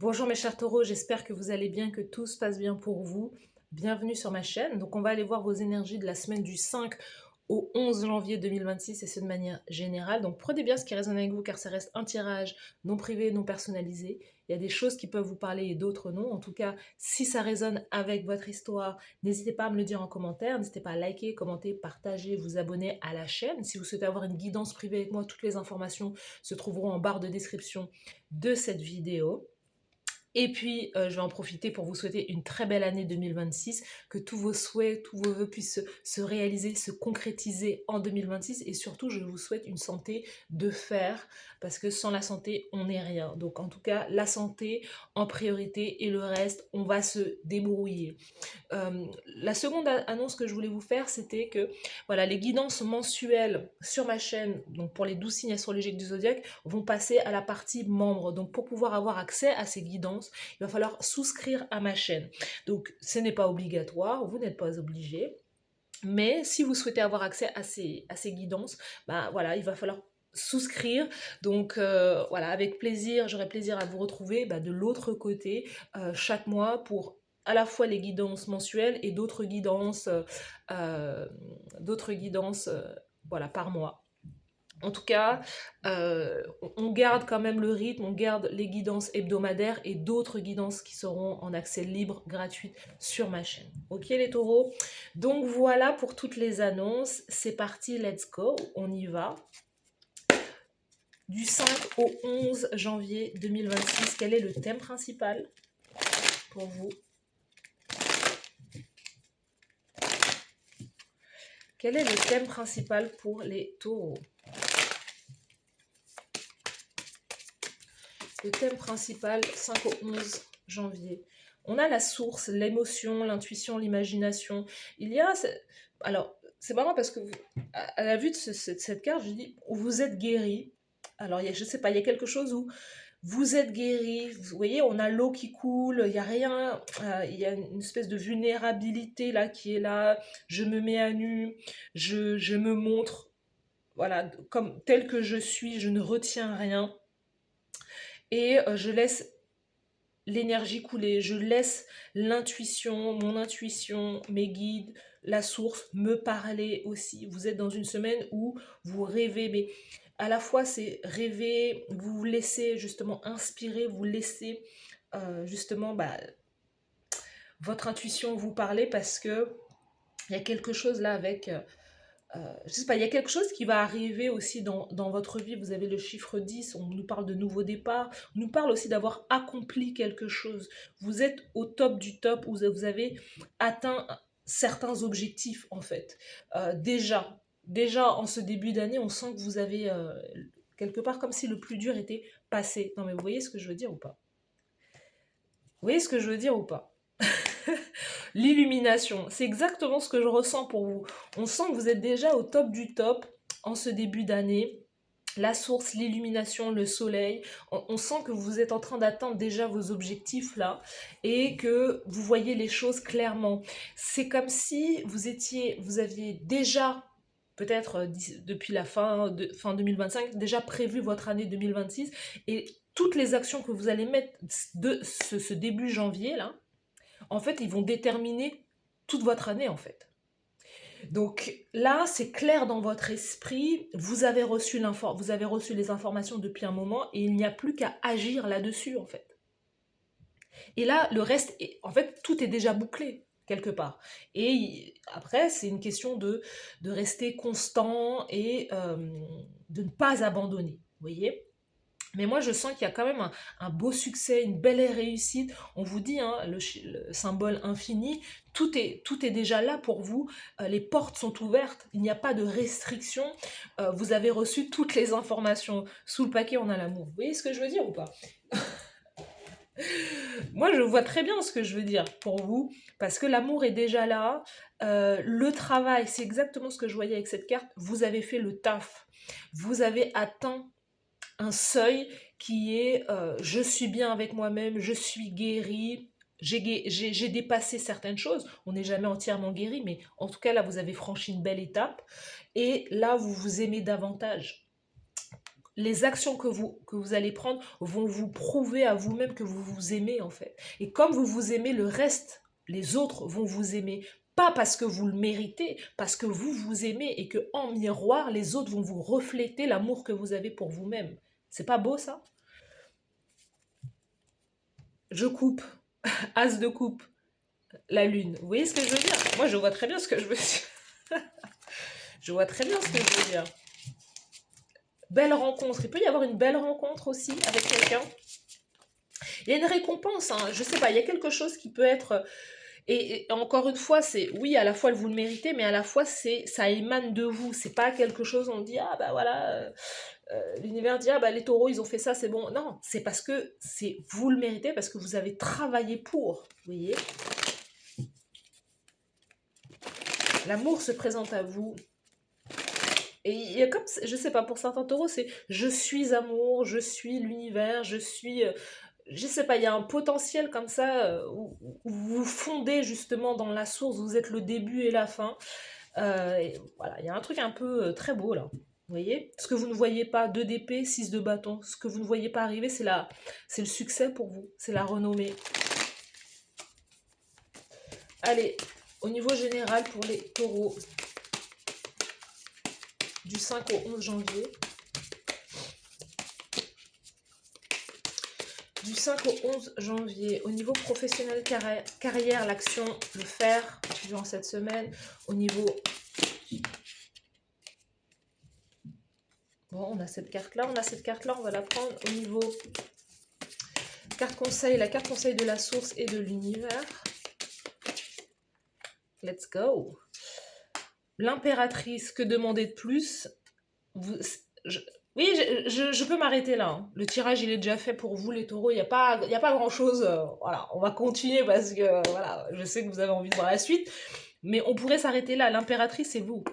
Bonjour mes chers taureaux, j'espère que vous allez bien, que tout se passe bien pour vous. Bienvenue sur ma chaîne. Donc on va aller voir vos énergies de la semaine du 5 au 11 janvier 2026 et c'est de manière générale. Donc prenez bien ce qui résonne avec vous car ça reste un tirage non privé, non personnalisé. Il y a des choses qui peuvent vous parler et d'autres non. En tout cas, si ça résonne avec votre histoire, n'hésitez pas à me le dire en commentaire. N'hésitez pas à liker, commenter, partager, vous abonner à la chaîne. Si vous souhaitez avoir une guidance privée avec moi, toutes les informations se trouveront en barre de description de cette vidéo. Et puis, je vais en profiter pour vous souhaiter une très belle année 2026, que tous vos souhaits, tous vos vœux puissent se réaliser, se concrétiser en 2026. Et surtout, je vous souhaite une santé de fer, parce que sans la santé, on n'est rien. Donc, en tout cas, la santé en priorité et le reste, on va se débrouiller. La seconde annonce que je voulais vous faire, c'était que voilà, les guidances mensuelles sur ma chaîne, donc pour les 12 signes astrologiques du zodiaque, vont passer à la partie membres. Donc pour pouvoir avoir accès à ces guidances, il va falloir souscrire à ma chaîne. Donc ce n'est pas obligatoire, vous n'êtes pas obligé. Mais si vous souhaitez avoir accès à ces guidances, bah voilà, il va falloir souscrire. Donc voilà, avec plaisir, j'aurai plaisir à vous retrouver de l'autre côté chaque mois pour à la fois les guidances mensuelles et d'autres guidances voilà, par mois. En tout cas, on garde quand même le rythme, on garde les guidances hebdomadaires et d'autres guidances qui seront en accès libre, gratuit sur ma chaîne. Ok les taureaux? Donc voilà pour toutes les annonces. C'est parti, let's go, on y va. Du 5 au 11 janvier 2026, quel est le thème principal pour vous? Quel est le thème principal pour les taureaux? Le thème principal, 5 au 11 janvier. On a la source, l'émotion, l'intuition, l'imagination. Il y a... Alors, c'est marrant parce que à la vue de cette carte, je dis, vous êtes guéri. Alors, je ne sais pas, il y a quelque chose où vous êtes guéri. Vous voyez, on a l'eau qui coule, il n'y a rien. Il y a une espèce de vulnérabilité là qui est là. Je me mets à nu, je me montre. Voilà, comme tel que je suis, je ne retiens rien. Et je laisse l'énergie couler, je laisse l'intuition, mon intuition, mes guides, la source me parler aussi. Vous êtes dans une semaine où vous rêvez, mais à la fois c'est rêver, vous vous laissez justement inspirer, vous laissez justement votre intuition vous parler parce que il y a quelque chose là avec je sais pas, il y a quelque chose qui va arriver aussi dans votre vie. Vous avez le chiffre 10, on nous parle de nouveau départ, on nous parle aussi d'avoir accompli quelque chose. Vous êtes au top du top, vous avez atteint certains objectifs en fait. Déjà en ce début d'année, on sent que vous avez quelque part comme si le plus dur était passé. Non mais vous voyez ce que je veux dire ou pas? Vous voyez ce que je veux dire ou pas? L'illumination, c'est exactement ce que je ressens pour vous. On sent que vous êtes déjà au top du top en ce début d'année. La source, l'illumination, le soleil, on sent que vous êtes en train d'atteindre déjà vos objectifs là et que vous voyez les choses clairement. C'est comme si vous aviez déjà peut-être depuis la fin 2025 déjà prévu votre année 2026 et toutes les actions que vous allez mettre de ce début janvier là, en fait, ils vont déterminer toute votre année, en fait. Donc là, c'est clair dans votre esprit, vous avez reçu les informations depuis un moment et il n'y a plus qu'à agir là-dessus, en fait. Et là, le reste, en fait, tout est déjà bouclé, quelque part. Et après, c'est une question de rester constant et de ne pas abandonner, vous voyez? Mais moi, je sens qu'il y a quand même un beau succès, une belle réussite. On vous dit, hein, le symbole infini, tout est déjà là pour vous. Les portes sont ouvertes, il n'y a pas de restrictions. Vous avez reçu toutes les informations. Sous le paquet, on a l'amour. Vous voyez ce que je veux dire ou pas? Moi, je vois très bien ce que je veux dire pour vous, parce que l'amour est déjà là. Le travail, c'est exactement ce que je voyais avec cette carte. Vous avez fait le taf. Vous avez atteint un seuil qui est je suis bien avec moi-même, je suis guérie, j'ai dépassé certaines choses. On n'est jamais entièrement guéri, mais en tout cas là, vous avez franchi une belle étape. Et là, vous vous aimez davantage. les actions que vous allez prendre vont vous prouver à vous-même que vous vous aimez en fait. Et comme vous vous aimez, le reste, les autres vont vous aimer. Pas parce que vous le méritez, parce que vous vous aimez et que en miroir, les autres vont vous refléter l'amour que vous avez pour vous-même. C'est pas beau ça? Je coupe. As de coupe. La lune. Vous voyez ce que je veux dire? Moi, je vois très bien ce que je veux dire. Je vois très bien ce que je veux dire. Belle rencontre. Il peut y avoir une belle rencontre aussi avec quelqu'un. Il y a une récompense, hein. Je sais pas, il y a quelque chose qui peut être... Et encore une fois, c'est oui, à la fois vous le méritez, mais à la fois ça émane de vous. C'est pas quelque chose, on dit, ah bah voilà, l'univers dit, ah bah les taureaux, ils ont fait ça, c'est bon. Non, c'est parce que vous le méritez, parce que vous avez travaillé pour. Vous voyez? L'amour se présente à vous. Et il y a comme, je sais pas, pour certains taureaux, c'est je suis amour, je suis l'univers, je suis. Je sais pas, il y a un potentiel comme ça où vous fondez justement dans la source, vous êtes le début et la fin. Et voilà, il y a un truc un peu très beau là. Vous voyez? Ce que vous ne voyez pas, 2 d'épée, 6 de bâton. Ce que vous ne voyez pas arriver, c'est le succès pour vous, c'est la renommée. Allez, au niveau général pour les taureaux, du 5 au 11 janvier. Du 5 au 11 janvier, au niveau professionnel, carrière, l'action, le faire durant cette semaine. Au niveau... Bon, on a cette carte-là, on va la prendre au niveau carte conseil, la carte conseil de la source et de l'univers. Let's go. L'impératrice, que demander de plus? Oui, je peux m'arrêter là, hein. Le tirage, il est déjà fait pour vous, les taureaux. Il n'y a pas grand-chose. Voilà, on va continuer parce que voilà, je sais que vous avez envie de voir la suite. Mais on pourrait s'arrêter là. L'impératrice, c'est vous.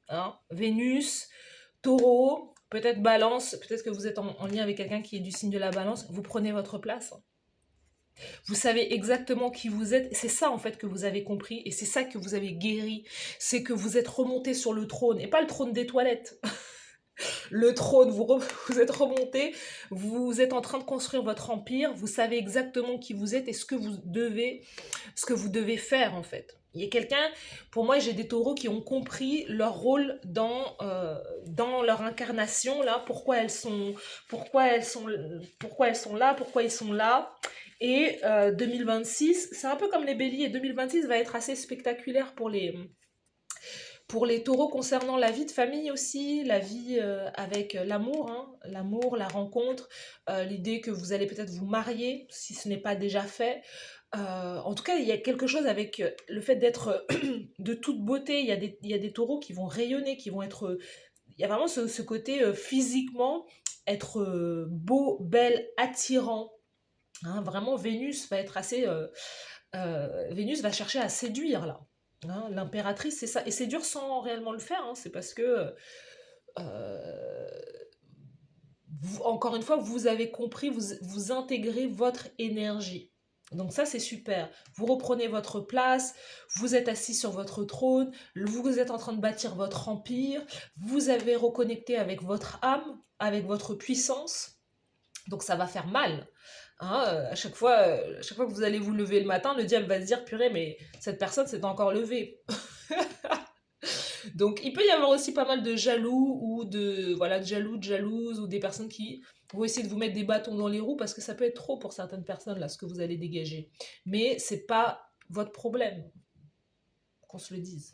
Hein, Vénus, taureau, peut-être balance. Peut-être que vous êtes en lien avec quelqu'un qui est du signe de la balance. Vous prenez votre place. Vous savez exactement qui vous êtes. C'est ça, en fait, que vous avez compris. Et c'est ça que vous avez guéri. C'est que vous êtes remonté sur le trône. Et pas le trône des toilettes. Le trône, vous êtes remonté, vous êtes en train de construire votre empire, vous savez exactement qui vous êtes et ce que vous devez faire en fait. Il y a quelqu'un, pour moi j'ai des taureaux qui ont compris leur rôle dans leur incarnation, là, pourquoi elles sont là, pourquoi ils sont là. Et 2026, c'est un peu comme les béliers, 2026 va être assez spectaculaire pour les taureaux concernant la vie de famille aussi, la vie avec l'amour, hein, l'amour, la rencontre, l'idée que vous allez peut-être vous marier si ce n'est pas déjà fait. En tout cas, il y a quelque chose avec le fait d'être de toute beauté. Il y a des taureaux qui vont rayonner, qui vont être... il y a vraiment ce côté physiquement, être beau, belle, attirant. Hein, vraiment, Vénus va être assez... Vénus va chercher à séduire là. Hein, l'impératrice, c'est ça. Et c'est dur sans réellement le faire. Hein, c'est parce que, encore une fois, vous avez compris, vous intégrez votre énergie. Donc ça, c'est super. Vous reprenez votre place, vous êtes assis sur votre trône, vous êtes en train de bâtir votre empire, vous avez reconnecté avec votre âme, avec votre puissance. Donc ça va faire mal. Hein, à chaque fois que vous allez vous lever le matin, le diable va se dire, purée, mais cette personne s'est encore levée. Donc il peut y avoir aussi pas mal de jaloux ou de jaloux, de jalouses ou des personnes qui vont essayer de vous mettre des bâtons dans les roues parce que ça peut être trop pour certaines personnes là ce que vous allez dégager. Mais c'est pas votre problème, qu'on se le dise.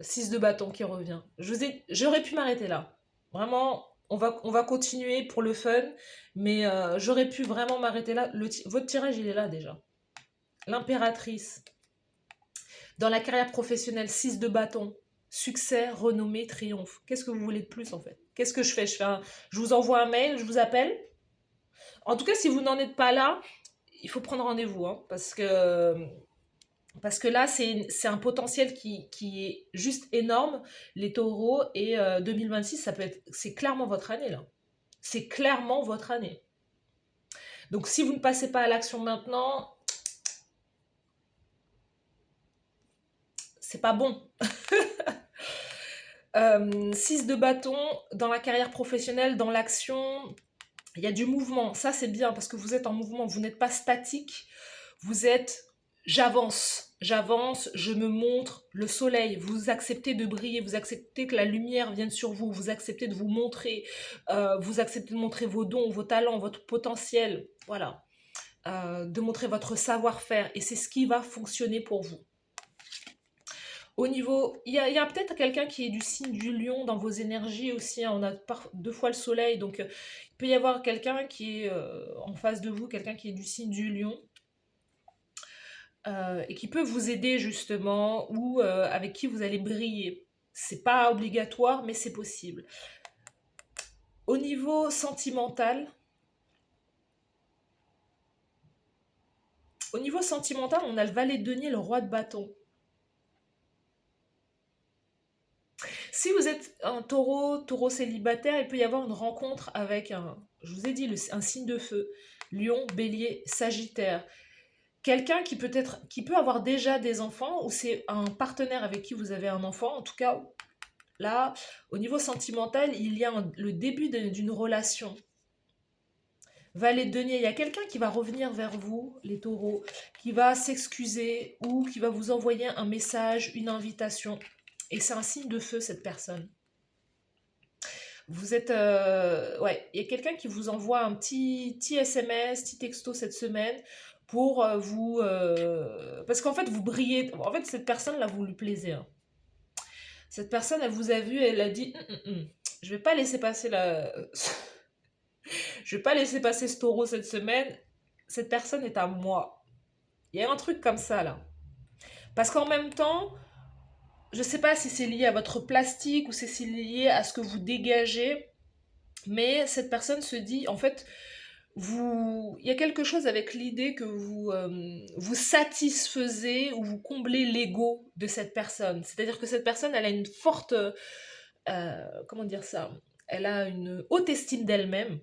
6 de bâton qui revient. J'aurais pu m'arrêter là. Vraiment, on va continuer pour le fun, mais j'aurais pu vraiment m'arrêter là. Votre tirage, il est là déjà. L'impératrice. Dans la carrière professionnelle, 6 de bâton. Succès, renommée, triomphe. Qu'est-ce que vous voulez de plus en fait? Qu'est-ce que je fais? Je vous envoie un mail, je vous appelle. En tout cas, si vous n'en êtes pas là, il faut prendre rendez-vous, hein, parce que là, c'est un potentiel qui est juste énorme, les taureaux, et 2026, c'est clairement votre année, là. C'est clairement votre année. Donc, si vous ne passez pas à l'action maintenant, c'est pas bon. 6 de bâton, dans la carrière professionnelle, dans l'action, il y a du mouvement. Ça, c'est bien parce que vous êtes en mouvement, vous n'êtes pas statique. Vous êtes j'avance, j'avance, je me montre le soleil. Vous acceptez de briller, vous acceptez que la lumière vienne sur vous, vous acceptez de vous montrer, vous acceptez de montrer vos dons, vos talents, votre potentiel. Voilà. De montrer votre savoir-faire. Et c'est ce qui va fonctionner pour vous. Au niveau, il y a peut-être quelqu'un qui est du signe du lion dans vos énergies aussi, hein. On a deux fois le soleil, donc il peut y avoir quelqu'un qui est en face de vous, quelqu'un qui est du signe du lion, et qui peut vous aider justement, ou avec qui vous allez briller. C'est pas obligatoire, mais c'est possible. Au niveau sentimental, on a le valet de denier, le roi de bâton. Si vous êtes un taureau célibataire, il peut y avoir une rencontre avec je vous ai dit, un signe de feu, lion, bélier, sagittaire. Quelqu'un qui peut avoir déjà des enfants, ou c'est un partenaire avec qui vous avez un enfant. En tout cas, là, au niveau sentimental, il y a le début d'une relation. Valet de denier, il y a quelqu'un qui va revenir vers vous, les taureaux, qui va s'excuser ou qui va vous envoyer un message, une invitation. Et c'est un signe de feu, cette personne. Vous êtes... ouais, il y a quelqu'un qui vous envoie un petit SMS, petit texto cette semaine pour vous... parce qu'en fait, vous brillez. En fait, cette personne-là, vous lui plaisez, hein. Cette personne, elle vous a vu, elle a dit, je vais pas laisser passer je vais pas laisser passer ce taureau cette semaine. Cette personne est à moi. Il y a un truc comme ça, là. Parce qu'en même temps, je sais pas si c'est lié à votre plastique ou si c'est lié à ce que vous dégagez, mais cette personne se dit, en fait, il y a quelque chose avec l'idée que vous satisfaisez ou vous comblez l'ego de cette personne. C'est-à-dire que cette personne, elle a une forte, comment dire ça, elle a une haute estime d'elle-même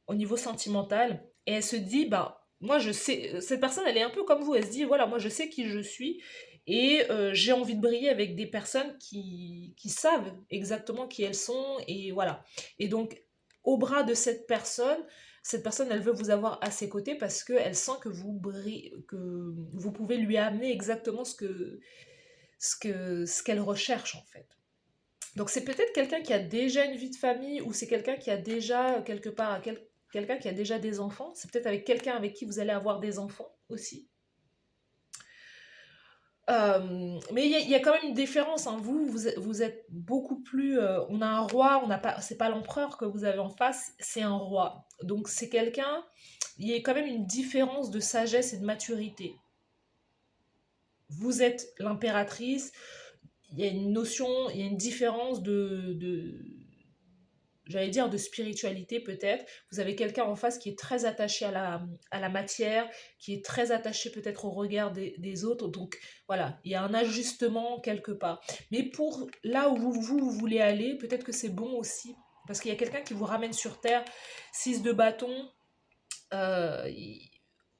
au niveau sentimental et elle se dit, bah, moi je sais, cette personne, elle est un peu comme vous, elle se dit, voilà, moi je sais qui je suis et j'ai envie de briller avec des personnes qui savent exactement qui elles sont et voilà. Et donc, au bras de cette personne, elle veut vous avoir à ses côtés parce qu'elle sent que vous brillez, que vous pouvez lui amener exactement ce qu'elle recherche en fait. Donc c'est peut-être quelqu'un qui a déjà une vie de famille ou c'est quelqu'un qui a déjà quelque part quelqu'un qui a déjà des enfants. C'est peut-être avec quelqu'un avec qui vous allez avoir des enfants aussi. Mais il y a quand même une différence, hein. Vous êtes beaucoup plus. On a un roi, on n'a pas. C'est pas l'empereur que vous avez en face, c'est un roi. Donc c'est quelqu'un. Il y a quand même une différence de sagesse et de maturité. Vous êtes l'impératrice. Il y a une notion, il y a une différence j'allais dire de spiritualité peut-être. Vous avez quelqu'un en face qui est très attaché à la matière, qui est très attaché peut-être au regard des autres. Donc voilà, il y a un ajustement quelque part. Mais pour là où vous voulez aller, peut-être que c'est bon aussi. Parce qu'il y a quelqu'un qui vous ramène sur Terre, 6 de bâton. euh,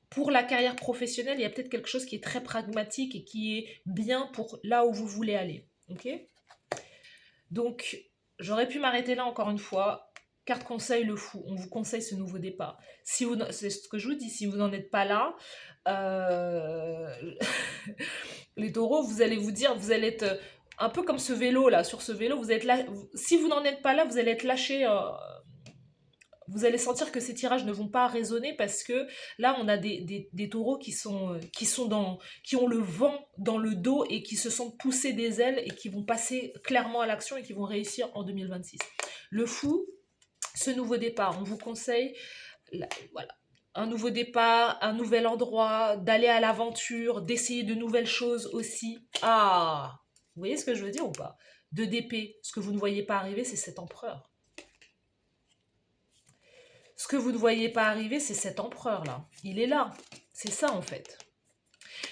pour la carrière professionnelle, il y a peut-être quelque chose qui est très pragmatique et qui est bien pour là où vous voulez aller. Ok? Donc, j'aurais pu m'arrêter là encore une fois. Carte conseil, le fou. On vous conseille ce nouveau départ. C'est ce que je vous dis, si vous n'en êtes pas là, euh, les taureaux, vous allez vous dire, vous allez être un peu comme ce vélo là. Sur ce vélo, vous êtes là. Si vous n'en êtes pas là, vous allez être lâché. Vous allez sentir que ces tirages ne vont pas résonner parce que là, on a des taureaux qui ont le vent dans le dos et qui se sentent pousser des ailes et qui vont passer clairement à l'action et qui vont réussir en 2026. Le fou, ce nouveau départ, on vous conseille, voilà, un nouveau départ, un nouvel endroit, d'aller à l'aventure, d'essayer de nouvelles choses aussi. Ah, vous voyez ce que je veux dire ou pas? De d'épée, ce que vous ne voyez pas arriver, c'est cet empereur. Ce que vous ne voyez pas arriver, c'est cet empereur-là. Il est là. C'est ça, en fait.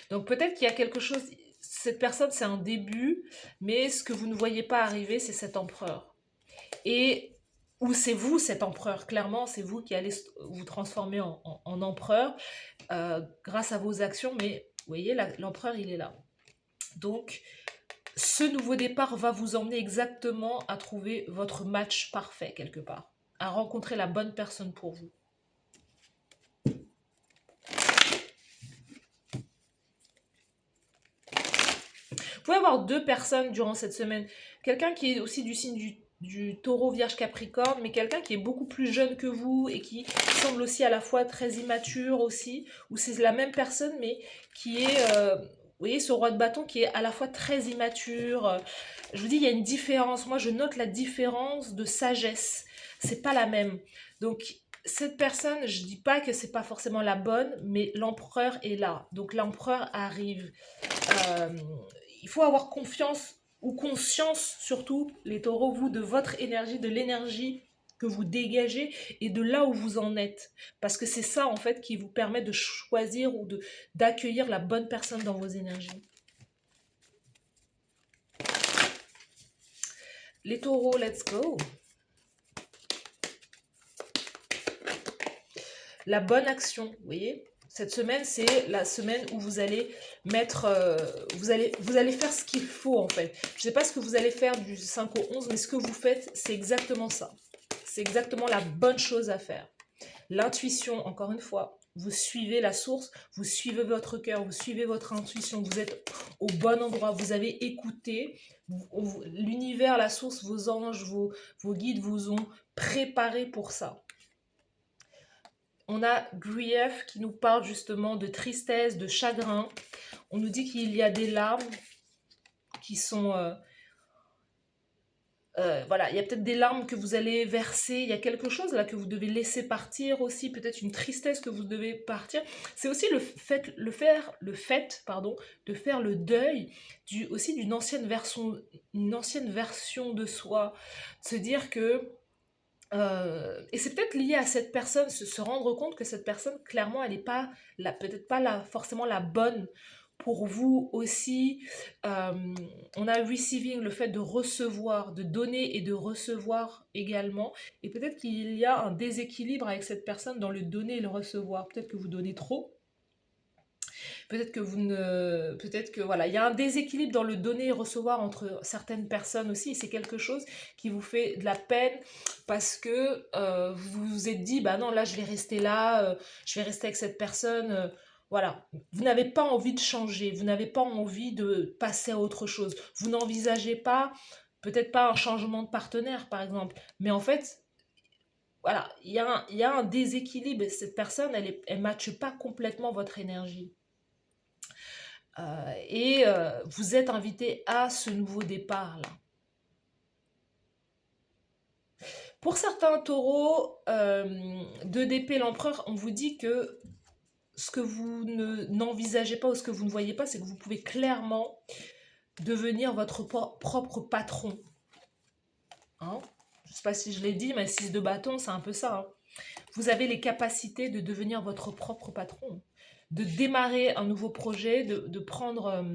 Donc peut-être qu'il y a quelque chose... Cette personne, c'est un début, mais ce que vous ne voyez pas arriver, c'est cet empereur. Et... Ou c'est vous, cet empereur. Clairement, c'est vous qui allez vous transformer en empereur grâce à vos actions. Mais vous voyez, l'empereur, il est là. Donc, Ce nouveau départ va vous emmener exactement à trouver votre match parfait quelque part, à rencontrer la bonne personne pour vous. Vous pouvez avoir deux personnes durant cette semaine. Quelqu'un qui est aussi du signe du taureau, vierge, capricorne, mais quelqu'un qui est beaucoup plus jeune que vous et qui semble aussi à la fois très immature aussi, ou c'est la même personne mais qui est, vous voyez, ce roi de bâton qui est à la fois très immature. Je vous dis, il y a une différence. Moi, je note la différence de sagesse. C'est pas la même. Donc, cette personne, je dis pas que c'est pas forcément la bonne, mais l'empereur est là. Donc, l'empereur arrive. Euh, il faut avoir confiance ou conscience surtout, les taureaux, vous, de votre énergie, de l'énergie que vous dégagez et de là où vous en êtes. Parce que c'est ça, en fait, qui vous permet de choisir ou d'accueillir la bonne personne dans vos énergies. Les taureaux, let's go. La bonne action, vous voyez. Cette semaine, c'est la semaine où vous allez mettre, vous allez faire ce qu'il faut en fait. Je ne sais pas ce que vous allez faire du 5 au 11, mais ce que vous faites, c'est exactement ça. C'est exactement la bonne chose à faire. L'intuition, encore une fois, vous suivez la source, vous suivez votre cœur, vous suivez votre intuition, vous êtes au bon endroit, vous avez écouté, l'univers, la source, vos anges, vos guides vous ont préparé pour ça. On a Grief qui nous parle justement de tristesse, de chagrin. On nous dit qu'il y a des larmes qui sont... voilà, il y a peut-être des larmes que vous allez verser, il y a quelque chose là que vous devez laisser partir aussi, peut-être une tristesse que vous devez partir. C'est aussi le fait de faire le deuil aussi d'une ancienne version de soi, de se dire que et c'est peut-être lié à cette personne, se rendre compte que cette personne, clairement, elle n'est pas, peut-être pas forcément la bonne pour vous aussi. On a receiving, le fait de recevoir, de donner et de recevoir également. Et peut-être qu'il y a un déséquilibre avec cette personne dans le donner et le recevoir. Peut-être que vous donnez trop. Peut-être que voilà, il y a un déséquilibre dans le donner et recevoir entre certaines personnes aussi, et c'est quelque chose qui vous fait de la peine parce que vous vous êtes dit, bah non, là je vais rester là, je vais rester avec cette personne, voilà. Vous n'avez pas envie de changer, vous n'avez pas envie de passer à autre chose, vous n'envisagez pas, peut-être pas un changement de partenaire par exemple, mais en fait, voilà, il y a un déséquilibre, et cette personne, elle ne matche pas complètement votre énergie. Vous êtes invité à ce nouveau départ-là. Pour certains taureaux, 2 d'épée, l'empereur, on vous dit que ce que vous n'envisagez pas ou ce que vous ne voyez pas, c'est que vous pouvez clairement devenir votre propre patron. Hein, je ne sais pas si je l'ai dit, mais 6 de bâton, c'est un peu ça. Hein. Vous avez les capacités de devenir votre propre patron, de démarrer un nouveau projet, de prendre...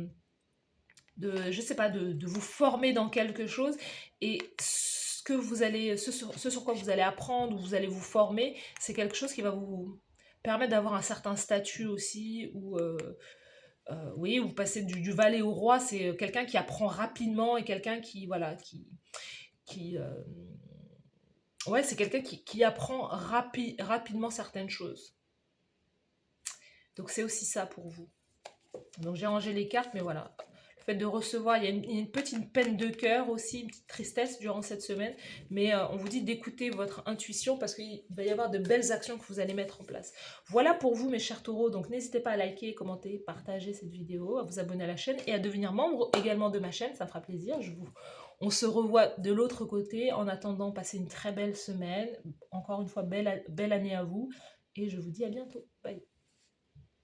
je sais pas, de vous former dans quelque chose, et ce sur quoi vous allez apprendre ou vous allez vous former, c'est quelque chose qui va vous permettre d'avoir un certain statut aussi, ou oui, vous passez du valet au roi, c'est quelqu'un qui apprend rapidement et quelqu'un qui, voilà, qui ouais, c'est quelqu'un qui apprend rapidement certaines choses. Donc c'est aussi ça pour vous. Donc j'ai rangé les cartes, mais voilà. Le fait de recevoir, il y a une petite peine de cœur aussi, une petite tristesse durant cette semaine, mais on vous dit d'écouter votre intuition parce qu'il va y avoir de belles actions que vous allez mettre en place. Voilà pour vous mes chers taureaux, donc n'hésitez pas à liker, commenter, partager cette vidéo, à vous abonner à la chaîne et à devenir membre également de ma chaîne, ça me fera plaisir. On se revoit de l'autre côté. En attendant, passez une très belle semaine, encore une fois belle année à vous et je vous dis à bientôt. Bye.